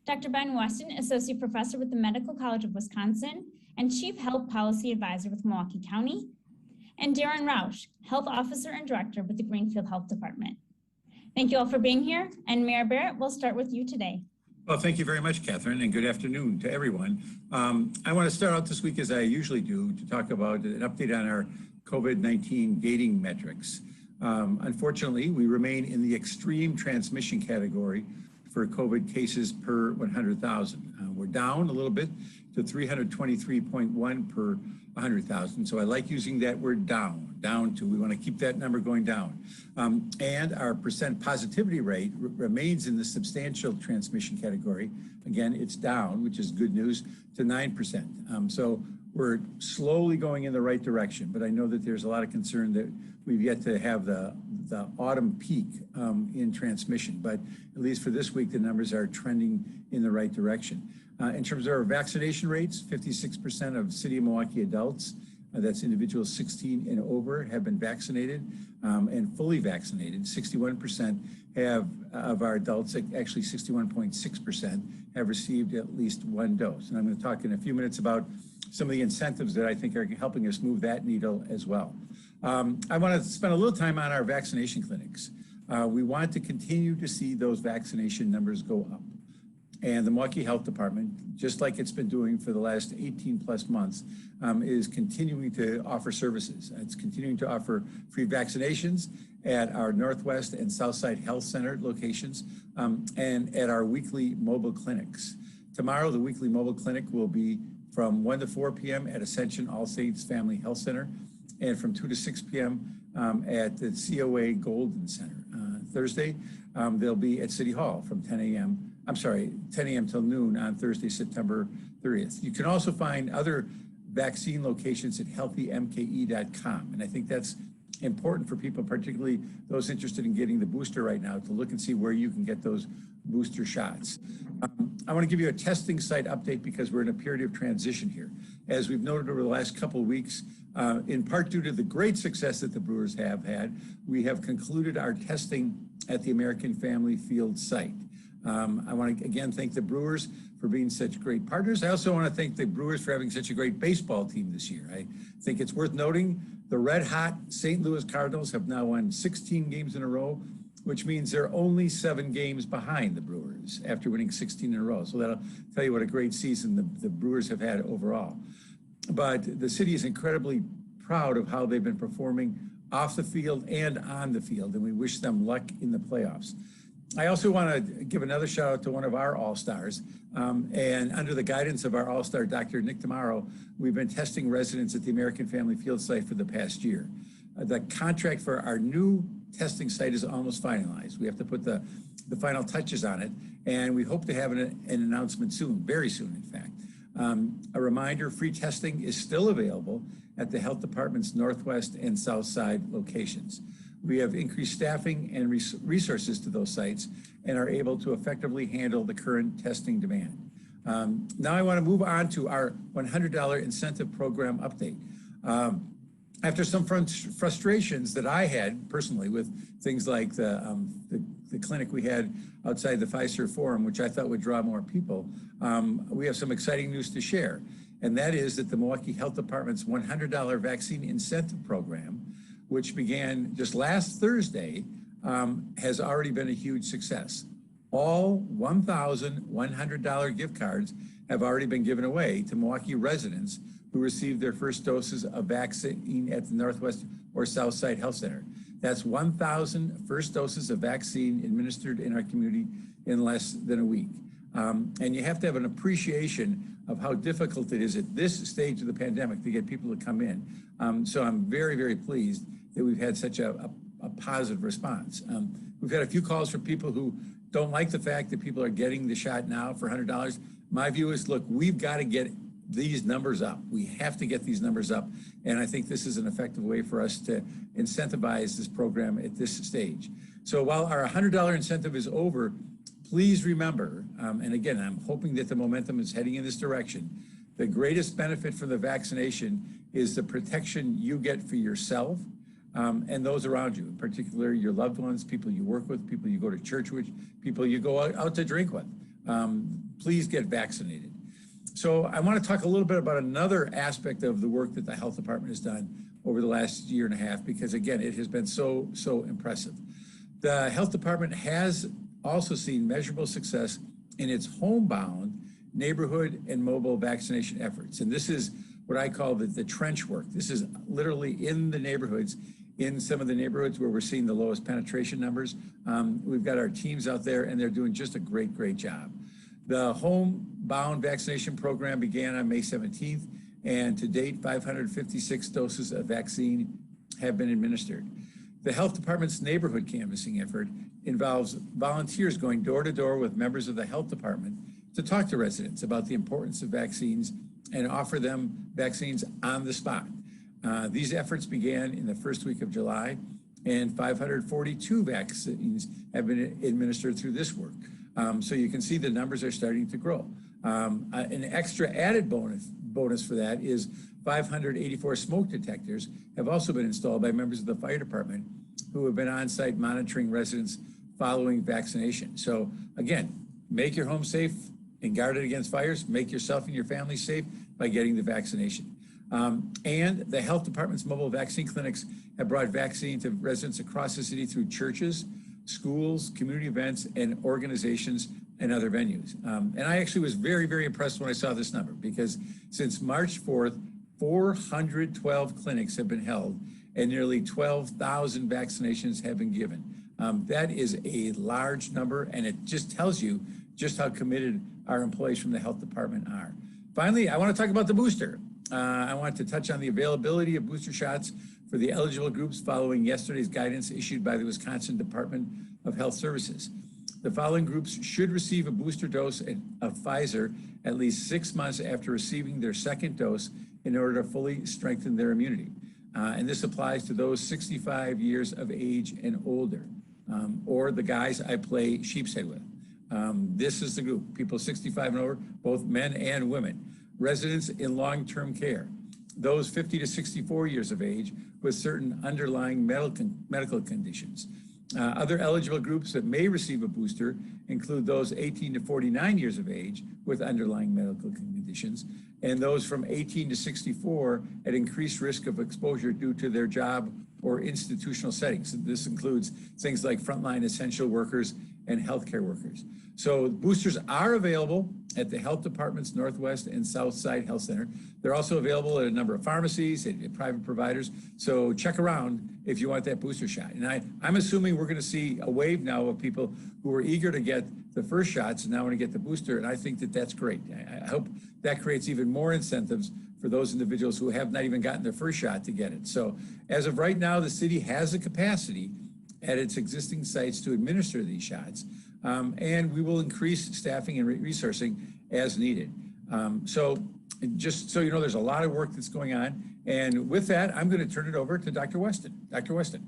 Dr. Ben Weston, Associate Professor with the Medical College of Wisconsin and Chief Health Policy Advisor with Milwaukee County, and Darren Roush, Health Officer and Director with the Greenfield Health Department. Thank you all for being here, and Mayor Barrett, we'll start with you today. Well, thank you very much, Catherine, and good afternoon to everyone. I want to start out this week, as I usually do, to talk about an update on our COVID-19 gating metrics. Unfortunately, we remain in the extreme transmission category for COVID cases per 100,000. We're down a little bit to 323.1 per 100,000. So I like using that word down to, we want to keep that number going down. And our percent positivity rate remains in the substantial transmission category. Again, it's down, which is good news, to 9%. So we're slowly going in the right direction, but I know that there's a lot of concern that we've yet to have the autumn peak in transmission, but at least for this week, the numbers are trending in the right direction. In terms of our vaccination rates, 56% of City of Milwaukee adults, that's individuals 16 and over, have been vaccinated and fully vaccinated. 61% of our adults, actually 61.6%, have received at least one dose. And I'm going to talk in a few minutes about some of the incentives that I think are helping us move that needle as well. I want to spend a little time on our vaccination clinics. We want to continue to see those vaccination numbers go up. And the Milwaukee Health Department, just like it's been doing for the last 18 plus months, is continuing to offer services. It's continuing to offer free vaccinations at our Northwest and Southside Health Center locations and at our weekly mobile clinics. Tomorrow, the weekly mobile clinic will be from 1 to 4 p.m. at Ascension All Saints Family Health Center and from 2 to 6 p.m. At the COA Golden Center. Thursday, they'll be at City Hall from 10 a.m. till noon on Thursday, September 30th. You can also find other vaccine locations at healthymke.com. And I think that's important for people, particularly those interested in getting the booster right now, to look and see where you can get those booster shots. I want to give you a testing site update because we're in a period of transition here. As we've noted over the last couple of weeks, in part due to the great success that the Brewers have had, we have concluded our testing at the American Family Field site. I want to again thank the Brewers for being such great partners. I also want to thank the Brewers for having such a great baseball team this year. I think it's worth noting the red hot St. Louis Cardinals have now won 16 games in a row, which means they're only 7 games behind the Brewers after winning 16 in a row. So that'll tell you what a great season the Brewers have had overall. But the city is incredibly proud of how they've been performing off the field and on the field, and we wish them luck in the playoffs. I also want to give another shout out to one of our All-Stars. And under the guidance of our All-Star, Dr. Nick Tamaro, we've been testing residents at the American Family Field site for the past year. The contract for our new testing site is almost finalized. We have to put the final touches on it, and we hope to have an announcement soon, very soon, in fact. A reminder, free testing is still available at the Health Department's Northwest and South Side locations. We have increased staffing and resources to those sites and are able to effectively handle the current testing demand. Now I want to move on to our $100 incentive program update. After some frustrations that I had personally with things like the clinic we had outside the Pfizer Forum, which I thought would draw more people, we have some exciting news to share. And that is that the Milwaukee Health Department's $100 vaccine incentive program, which began just last Thursday, has already been a huge success. All 1,100 gift cards have already been given away to Milwaukee residents who received their first doses of vaccine at the Northwest or Southside Health Center. That's 1,000 first doses of vaccine administered in our community in less than a week. And you have to have an appreciation of how difficult it is at this stage of the pandemic to get people to come in. So I'm very, very pleased that we've had such a positive response. We've had a few calls from people who don't like the fact that people are getting the shot now for $100. My view is, look, we've got to get these numbers up. We have to get these numbers up. And I think this is an effective way for us to incentivize this program at this stage. So while our $100 incentive is over, please remember, and again, I'm hoping that the momentum is heading in this direction, the greatest benefit for the vaccination is the protection you get for yourself and those around you, in particular your loved ones, people you work with, people you go to church with, people you go out to drink with. please get vaccinated. So I want to talk a little bit about another aspect of the work that the health department has done over the last year and a half, because again, it has been so impressive. The health department has also seen measurable success in its homebound neighborhood and mobile vaccination efforts. And this is what I call the trench work. This is literally in the neighborhoods, in some of the neighborhoods where we're seeing the lowest penetration numbers. We've got our teams out there and they're doing just a great job. The homebound vaccination program began on May 17th, and to date, 556 doses of vaccine have been administered. The health department's neighborhood canvassing effort involves volunteers going door to door with members of the health department to talk to residents about the importance of vaccines and offer them vaccines on the spot. These efforts began in the first week of July, and 542 vaccines have been administered through this work. So you can see the numbers are starting to grow. An extra added bonus for that is 584 smoke detectors have also been installed by members of the fire department who have been on site monitoring residents following vaccination. So again, make your home safe and guard it against fires. Make yourself and your family safe by getting the vaccination. And the health department's mobile vaccine clinics have brought vaccine to residents across the city through churches, schools, community events, and organizations and other venues. And I actually was very impressed when I saw this number, because since March 4th, 412 clinics have been held and nearly 12,000 vaccinations have been given. That is a large number, and it just tells you just how committed our employees from the health department are. Finally, I want to talk about the booster. I want to touch on the availability of booster shots for the eligible groups following yesterday's guidance issued by the Wisconsin Department of Health Services. The following groups should receive a booster dose of Pfizer at least 6 months after receiving their second dose in order to fully strengthen their immunity. And this applies to those 65 years of age and older, or the guys I play sheepshead with. This is the group, people 65 and over, both men and women. Residents in long-term care, those 50 to 64 years of age with certain underlying medical conditions. Other eligible groups that may receive a booster include those 18 to 49 years of age with underlying medical conditions, and those from 18 to 64 at increased risk of exposure due to their job or institutional settings. This includes things like frontline essential workers and healthcare workers. So boosters are available at the health department's Northwest and South Side Health Center. They're also available at a number of pharmacies and private providers. So check around if you want that booster shot. And I'm assuming we're going to see a wave now of people who are eager to get the first shots and now want to get the booster. And I think that that's great. I hope that creates even more incentives for those individuals who have not even gotten their first shot to get it. So as of right now, the city has the capacity at its existing sites to administer these shots. And we will increase staffing and resourcing as needed. So just so you know, there's a lot of work that's going on. And with that, I'm going to turn it over to Dr. Weston. Dr. Weston.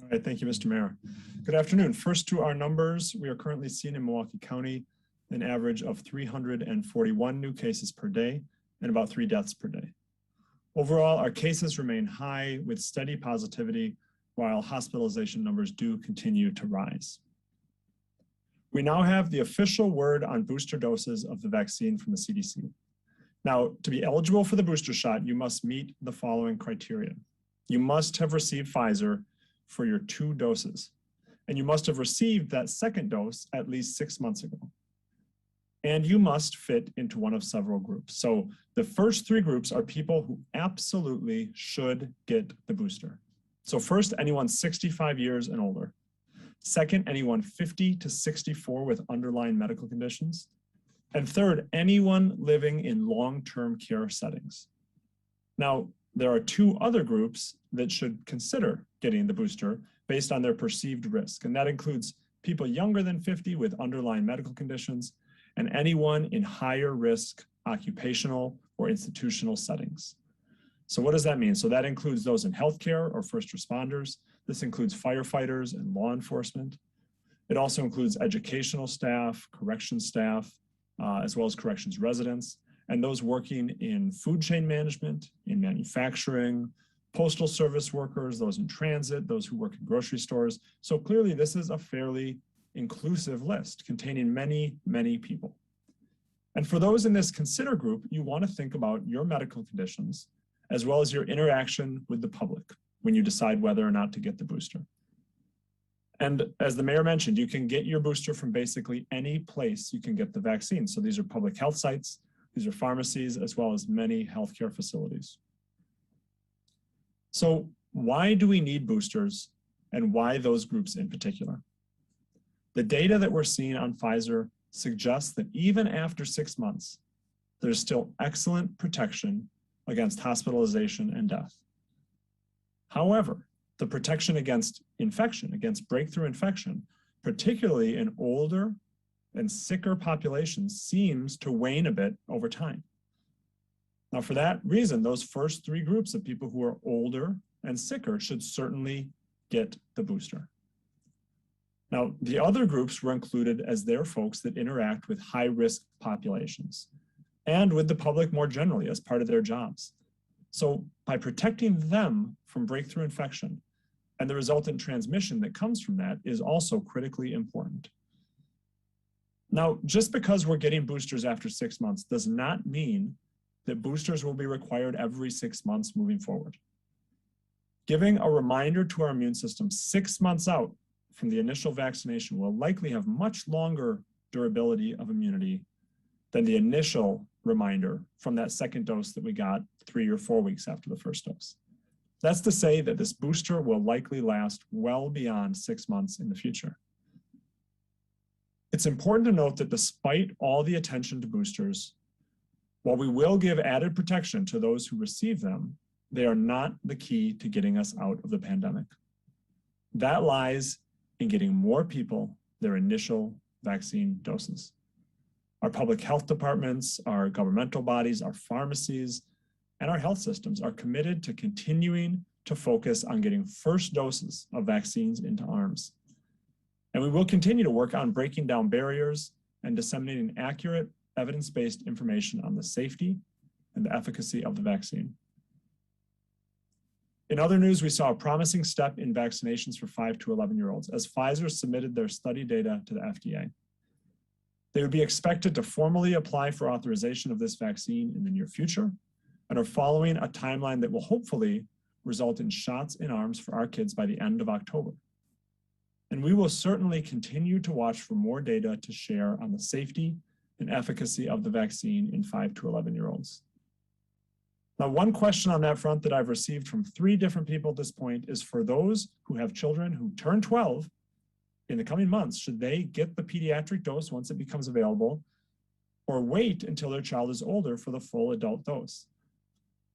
All right, thank you, Mr. Mayor. Good afternoon. First, to our numbers, we are currently seeing in Milwaukee County an average of 341 new cases per day and about 3 deaths per day. Overall, our cases remain high with steady positivity, while hospitalization numbers do continue to rise. We now have the official word on booster doses of the vaccine from the CDC. Now, to be eligible for the booster shot, you must meet the following criteria. You must have received Pfizer for your 2 doses, and you must have received that second dose at least 6 months ago. And you must fit into one of several groups. So the first 3 groups are people who absolutely should get the booster. So first, anyone 65 years and older. Second, anyone 50 to 64 with underlying medical conditions. And third, anyone living in long-term care settings. Now, there are 2 other groups that should consider getting the booster based on their perceived risk. And that includes people younger than 50 with underlying medical conditions and anyone in higher risk occupational or institutional settings. So what does that mean? So that includes those in healthcare or first responders. This includes firefighters and law enforcement. It also includes educational staff, corrections staff, as well as corrections residents, and those working in food chain management, in manufacturing, postal service workers, those in transit, those who work in grocery stores. So clearly this is a fairly inclusive list containing many, many people. And for those in this consider group, you want to think about your medical conditions as well as your interaction with the public when you decide whether or not to get the booster. And as the mayor mentioned, you can get your booster from basically any place you can get the vaccine. So these are public health sites, these are pharmacies, as well as many healthcare facilities. So why do we need boosters, and why those groups in particular? The data that we're seeing on Pfizer suggests that even after 6 months, there's still excellent protection against hospitalization and death. However, the protection against infection, against breakthrough infection, particularly in older and sicker populations, seems to wane a bit over time. Now, for that reason, those first 3 groups of people who are older and sicker should certainly get the booster. Now, the other groups were included as they're folks that interact with high-risk populations and with the public more generally as part of their jobs. So by protecting them from breakthrough infection and the resultant transmission that comes from that is also critically important. Now, just because we're getting boosters after 6 months does not mean that boosters will be required every 6 months moving forward. Giving a reminder to our immune system 6 months out from the initial vaccination will likely have much longer durability of immunity than the initial reminder from that second dose that we got 3 or 4 weeks after the first dose. That's to say that this booster will likely last well beyond 6 months in the future. It's important to note that despite all the attention to boosters, while we will give added protection to those who receive them, they are not the key to getting us out of the pandemic. That lies in getting more people their initial vaccine doses. Our public health departments, our governmental bodies, our pharmacies, and our health systems are committed to continuing to focus on getting first doses of vaccines into arms. And we will continue to work on breaking down barriers and disseminating accurate, evidence-based information on the safety and the efficacy of the vaccine. In other news, we saw a promising step in vaccinations for 5 to 11-year-olds as Pfizer submitted their study data to the FDA. They would be expected to formally apply for authorization of this vaccine in the near future and are following a timeline that will hopefully result in shots in arms for our kids by the end of October. And we will certainly continue to watch for more data to share on the safety and efficacy of the vaccine in 5 to 11-year-olds. Now, one question on that front that I've received from 3 different people at this point is for those who have children who turn 12 in the coming months, should they get the pediatric dose once it becomes available or wait until their child is older for the full adult dose?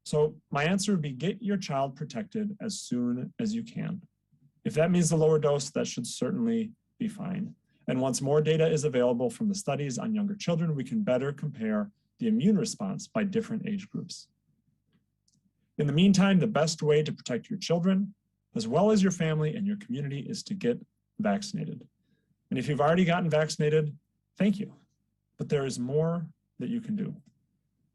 So my answer would be get your child protected as soon as you can. If that means the lower dose, that should certainly be fine. And once more data is available from the studies on younger children, we can better compare the immune response by different age groups. In the meantime, the best way to protect your children, as well as your family and your community, is to get vaccinated. And if you've already gotten vaccinated, thank you. But there is more that you can do.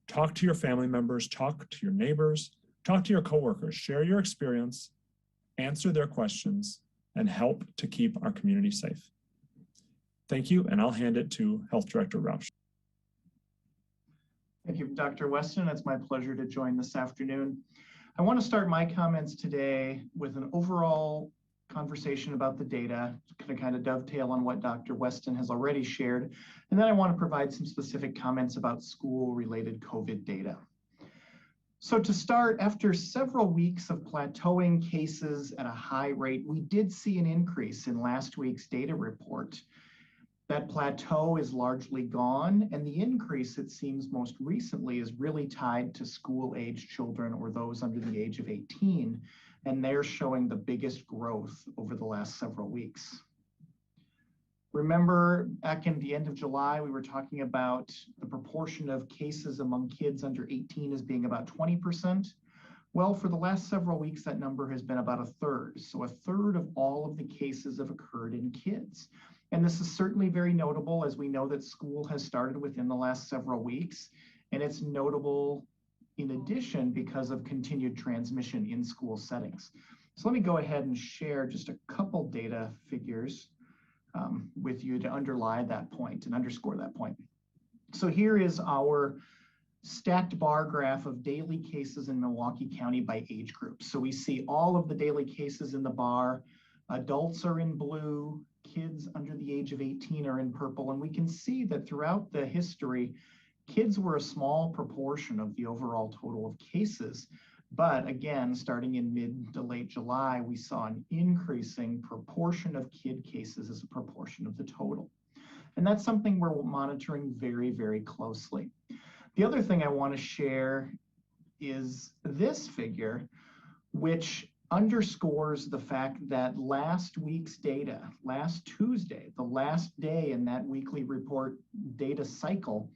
Talk to your family members, talk to your neighbors, talk to your coworkers, share your experience, answer their questions, and help to keep our community safe. Thank you, and I'll hand it to Health Director Rausch. Thank you, Dr. Weston. It's my pleasure to join this afternoon. I want to start my comments today with an overall conversation about the data, to kind of dovetail on what Dr. Weston has already shared. And then I want to provide some specific comments about school-related COVID data. So to start, after several weeks of plateauing cases at a high rate, we did see an increase in last week's data report. That plateau is largely gone, and the increase, it seems most recently, is really tied to school-age children or those under the age of 18, and they're showing the biggest growth over the last several weeks. Remember, back in the end of July, we were talking about the proportion of cases among kids under 18 as being about 20%. Well, for the last several weeks, that number has been about 1/3. So 1/3 of all of the cases have occurred in kids. And this is certainly very notable as we know that school has started within the last several weeks. And it's notable in addition because of continued transmission in school settings. So let me go ahead and share just a couple data figures. with you to underlie that point and underscore that point. So here is our stacked bar graph of daily cases in Milwaukee County by age group. So we see all of the daily cases in the bar. Adults are in blue, kids under the age of 18 are in purple, and we can see that throughout the history, kids were a small proportion of the overall total of cases. But again, starting in mid to late July, we saw an increasing proportion of kid cases as a proportion of the total. And that's something we're monitoring very, very closely. The other thing I want to share is this figure, which underscores the fact that last week's data, last Tuesday, the last day in that weekly report data cycle,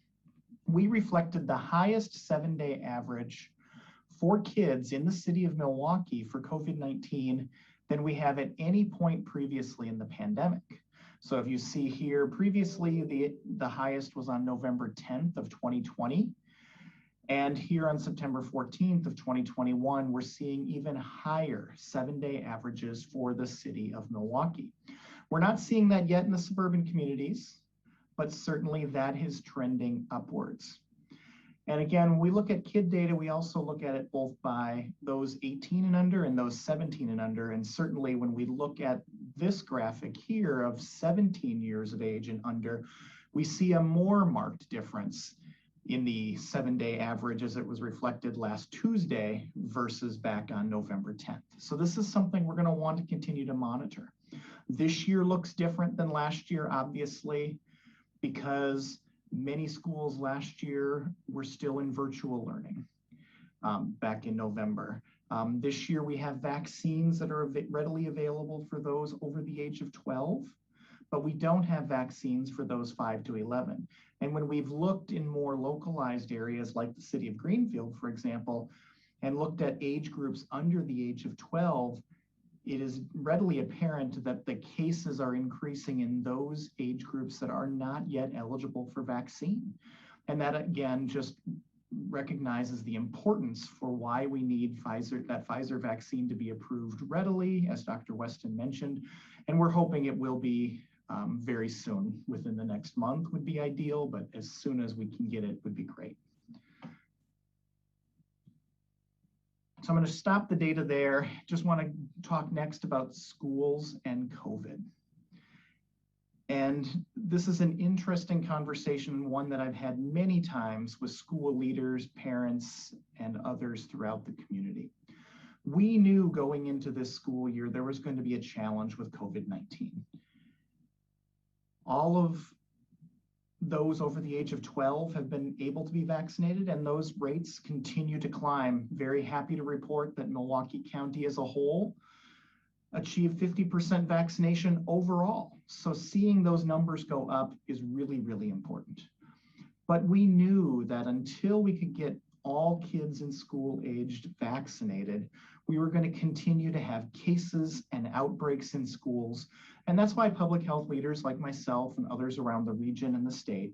we reflected the highest 7-day average for kids in the city of Milwaukee for COVID-19 than we have at any point previously in the pandemic. So if you see here, previously the highest was on November 10th of 2020. And here on September 14th of 2021, we're seeing even higher 7-day averages for the city of Milwaukee. We're not seeing that yet in the suburban communities, but certainly that is trending upwards. And again, when we look at kid data, we also look at it both by those 18 and under and those 17 and under. And certainly when we look at this graphic here of 17 years of age and under, we see a more marked difference in the 7-day average as it was reflected last Tuesday versus back on November 10th. So this is something we're going to want to continue to monitor. This year looks different than last year, obviously, because many schools last year were still in virtual learning back in November. This year we have vaccines that are readily available for those over the age of 12, but we don't have vaccines for those 5 to 11. And when we've looked in more localized areas like the city of Greenfield, for example, and looked at age groups under the age of 12, it is readily apparent that the cases are increasing in those age groups that are not yet eligible for vaccine. And that again just recognizes the importance for why we need that Pfizer vaccine to be approved readily, as Dr. Weston mentioned. And we're hoping it will be very soon. Within the next month would be ideal, but as soon as we can get it would be great. So I'm going to stop the data there. Just want to talk next about schools and COVID. And this is an interesting conversation, one that I've had many times with school leaders, parents, and others throughout the community. We knew going into this school year there was going to be a challenge with COVID-19. All of those over the age of 12 have been able to be vaccinated, and those rates continue to climb. Very happy to report that Milwaukee County as a whole achieved 50% vaccination overall. So seeing those numbers go up is really, really important. But we knew that until we could get all kids in school aged vaccinated, we were going to continue to have cases and outbreaks in schools. And that's why public health leaders like myself and others around the region and the state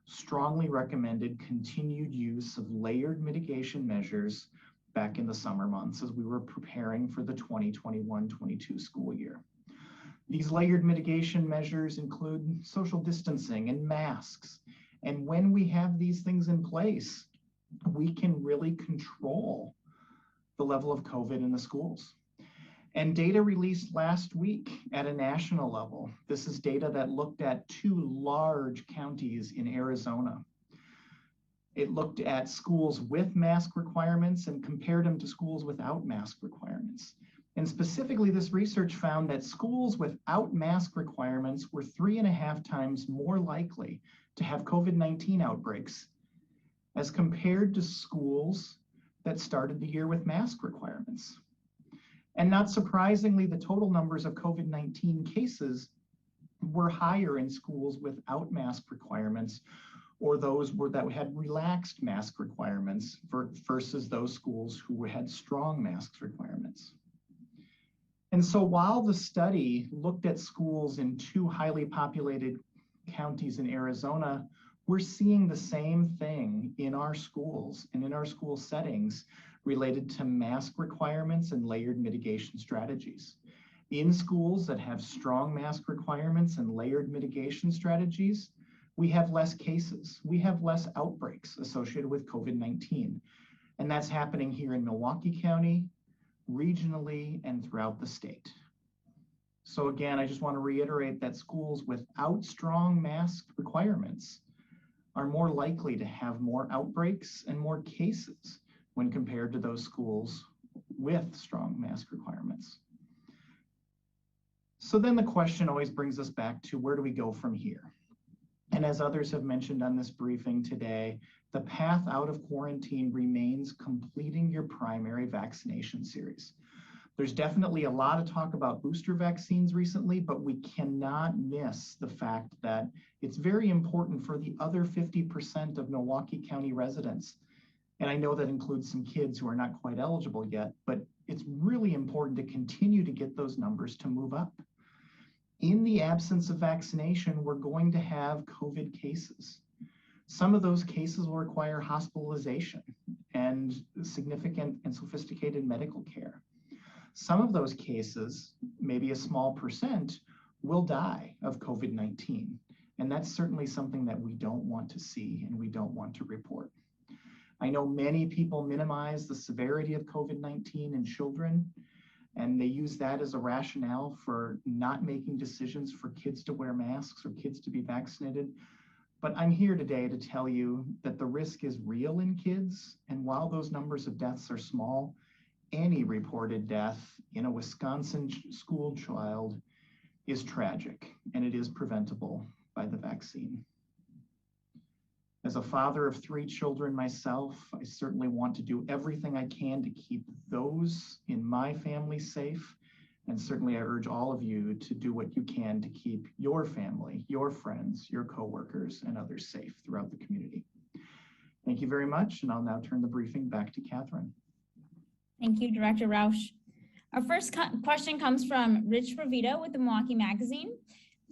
strongly recommended continued use of layered mitigation measures back in the summer months as we were preparing for the 2021-22 school year. These layered mitigation measures include social distancing and masks. And when we have these things in place, we can really control the level of COVID in the schools. And data released last week at a national level. This is data that looked at 2 large counties in Arizona. It looked at schools with mask requirements and compared them to schools without mask requirements. And specifically, this research found that schools without mask requirements were 3.5 times more likely to have COVID-19 outbreaks as compared to schools that started the year with mask requirements. And not surprisingly, the total numbers of COVID-19 cases were higher in schools without mask requirements, or those that had relaxed mask requirements versus those schools who had strong mask requirements. And so while the study looked at schools in 2 highly populated counties in Arizona, we're seeing the same thing in our schools and in our school settings related to mask requirements and layered mitigation strategies. In schools that have strong mask requirements and layered mitigation strategies, we have less cases. We have less outbreaks associated with COVID-19. And that's happening here in Milwaukee County, regionally, and throughout the state. So again, I just want to reiterate that schools without strong mask requirements are more likely to have more outbreaks and more cases when compared to those schools with strong mask requirements. So then the question always brings us back to, where do we go from here? And as others have mentioned on this briefing today, the path out of quarantine remains completing your primary vaccination series. There's definitely a lot of talk about booster vaccines recently, but we cannot miss the fact that it's very important for the other 50% of Milwaukee County residents. And I know that includes some kids who are not quite eligible yet, but it's really important to continue to get those numbers to move up. In the absence of vaccination, we're going to have COVID cases. Some of those cases will require hospitalization and significant and sophisticated medical care. Some of those cases, maybe a small percent, will die of COVID-19. And that's certainly something that we don't want to see and we don't want to report. I know many people minimize the severity of COVID-19 in children, and they use that as a rationale for not making decisions for kids to wear masks or kids to be vaccinated. But I'm here today to tell you that the risk is real in kids. And while those numbers of deaths are small, any reported death in a Wisconsin school child is tragic, and it is preventable by the vaccine. As a father of 3 children myself, I certainly want to do everything I can to keep those in my family safe. And certainly I urge all of you to do what you can to keep your family, your friends, your coworkers, and others safe throughout the community. Thank you very much, and I'll now turn the briefing back to Catherine. Thank you, Director Rausch. Our first question comes from Rich Ravito with the Milwaukee Magazine.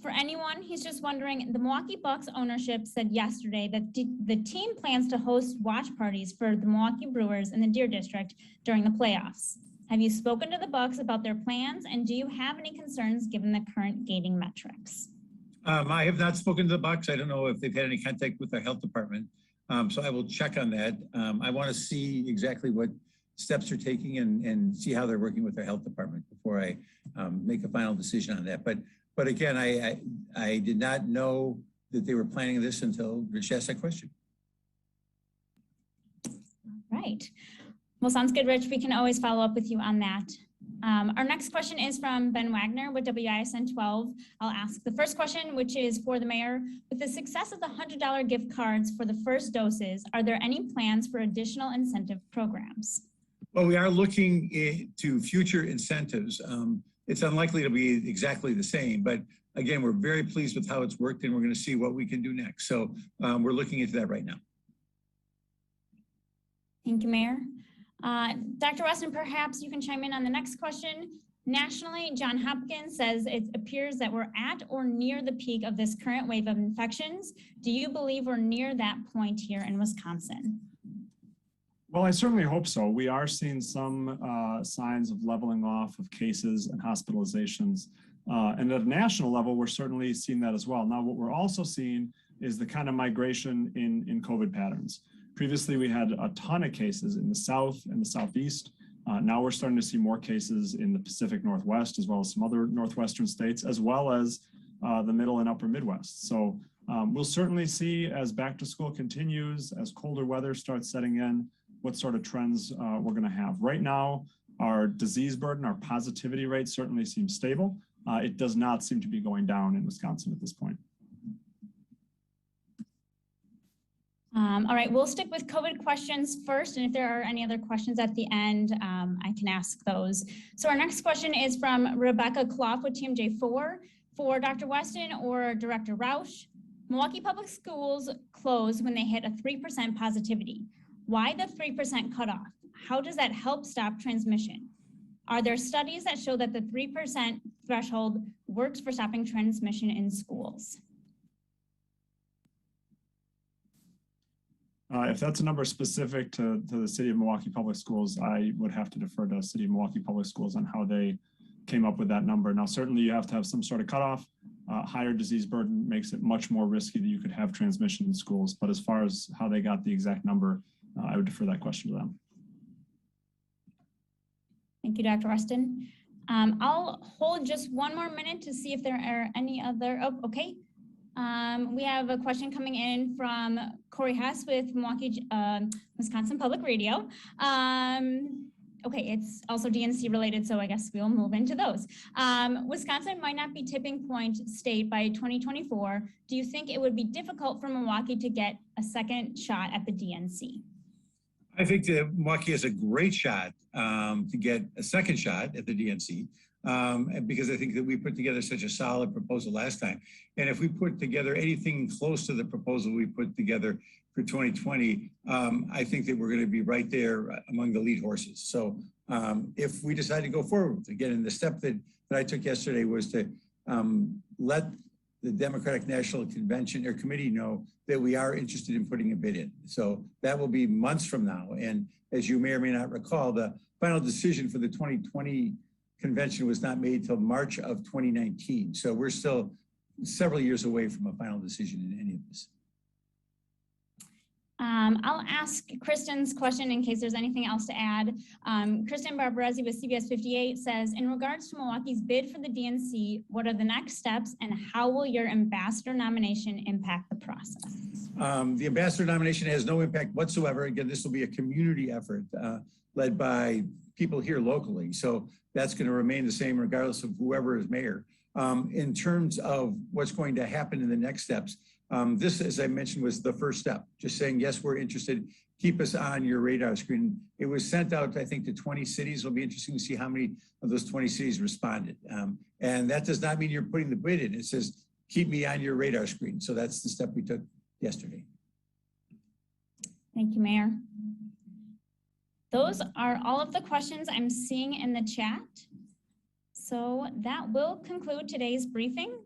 For anyone who's just wondering, the Milwaukee Bucks ownership said yesterday that the team plans to host watch parties for the Milwaukee Brewers in the Deer District during the playoffs. Have you spoken to the Bucks about their plans, and do you have any concerns given the current gating metrics? I have not spoken to the Bucks. I don't know if they've had any contact with their health department, so I will check on that. I want to see exactly what steps they're taking and see how they're working with their health department before I make a final decision on that. But again, I did not know that they were planning this until Rich asked that question. Right. Well, sounds good, Rich. We can always follow up with you on that. Our next question is from Ben Wagner with WISN 12. I'll ask the first question, which is for the mayor. With the success of the $100 gift cards for the first doses, are there any plans for additional incentive programs? Well, we are looking into future incentives. It's unlikely to be exactly the same, but again, we're very pleased with how it's worked, and we're going to see what we can do next. So we're looking into that right now. Thank you, Mayor. Dr. Weston, perhaps you can chime in on the next question. Nationally, Johns Hopkins says it appears that we're at or near the peak of this current wave of infections. Do you believe we're near that point here in Wisconsin? Well, I certainly hope so. We are seeing some signs of leveling off of cases and hospitalizations. And at a national level, we're certainly seeing that as well. Now, what we're also seeing is the kind of migration in COVID patterns. Previously, we had a ton of cases in the South and the Southeast. Now we're starting to see more cases in the Pacific Northwest, as well as some other Northwestern states, as well as the Middle and Upper Midwest. So we'll certainly see as back to school continues, as colder weather starts setting in, what sort of trends we're going to have. Right now, our disease burden, our positivity rate certainly seems stable. It does not seem to be going down in Wisconsin at this point. All right, we'll stick with COVID questions first, and if there are any other questions at the end, I can ask those. So our next question is from Rebecca Clough with TMJ4 for Dr. Weston or Director Rausch. Milwaukee Public Schools closed when they hit a 3% positivity. Why the 3% cutoff? How does that help stop transmission? Are there studies that show that the 3% threshold works for stopping transmission in schools? If that's a number specific to the City of Milwaukee Public Schools, I would have to defer to City of Milwaukee Public Schools on how they came up with that number. Now, certainly you have to have some sort of cutoff. Higher disease burden makes it much more risky that you could have transmission in schools. But as far as how they got the exact number, I would defer that question to them. Thank you, Dr. Weston. I'll hold just one more minute to see if there are any other, oh, okay. We have a question coming in from Corey Hess with Milwaukee, Wisconsin Public Radio. Okay, it's also DNC related, so I guess we'll move into those. Wisconsin might not be tipping point state by 2024. Do you think it would be difficult for Milwaukee to get a second shot at the DNC? I think that Milwaukee has a great shot to get a second shot at the DNC because I think that we put together such a solid proposal last time. And if we put together anything close to the proposal we put together for 2020, I think that we're going to be right there among the lead horses. So if we decide to go forward, again, and the step that I took yesterday was to let the Democratic National Convention or Committee know that we are interested in putting a bid in. So that will be months from now. And as you may or may not recall, the final decision for the 2020 convention was not made till March of 2019. So we're still several years away from a final decision in any of this. I'll ask Kristen's question in case there's anything else to add. Kristen Barbarezzi with CBS 58 says, in regards to Milwaukee's bid for the DNC, what are the next steps and how will your ambassador nomination impact the process? The ambassador nomination has no impact whatsoever. Again, this will be a community effort led by people here locally. So that's going to remain the same regardless of whoever is mayor. In terms of what's going to happen in the next steps, this, as I mentioned, was the first step. Just saying, yes, we're interested. Keep us on your radar screen. It was sent out, I think, to 20 cities. It'll be interesting to see how many of those 20 cities responded. And that does not mean you're putting the bid in. It says, keep me on your radar screen. So that's the step we took yesterday. Thank you, Mayor. Those are all of the questions I'm seeing in the chat. So that will conclude today's briefing.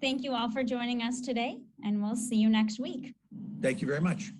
Thank you all for joining us today, and we'll see you next week. Thank you very much.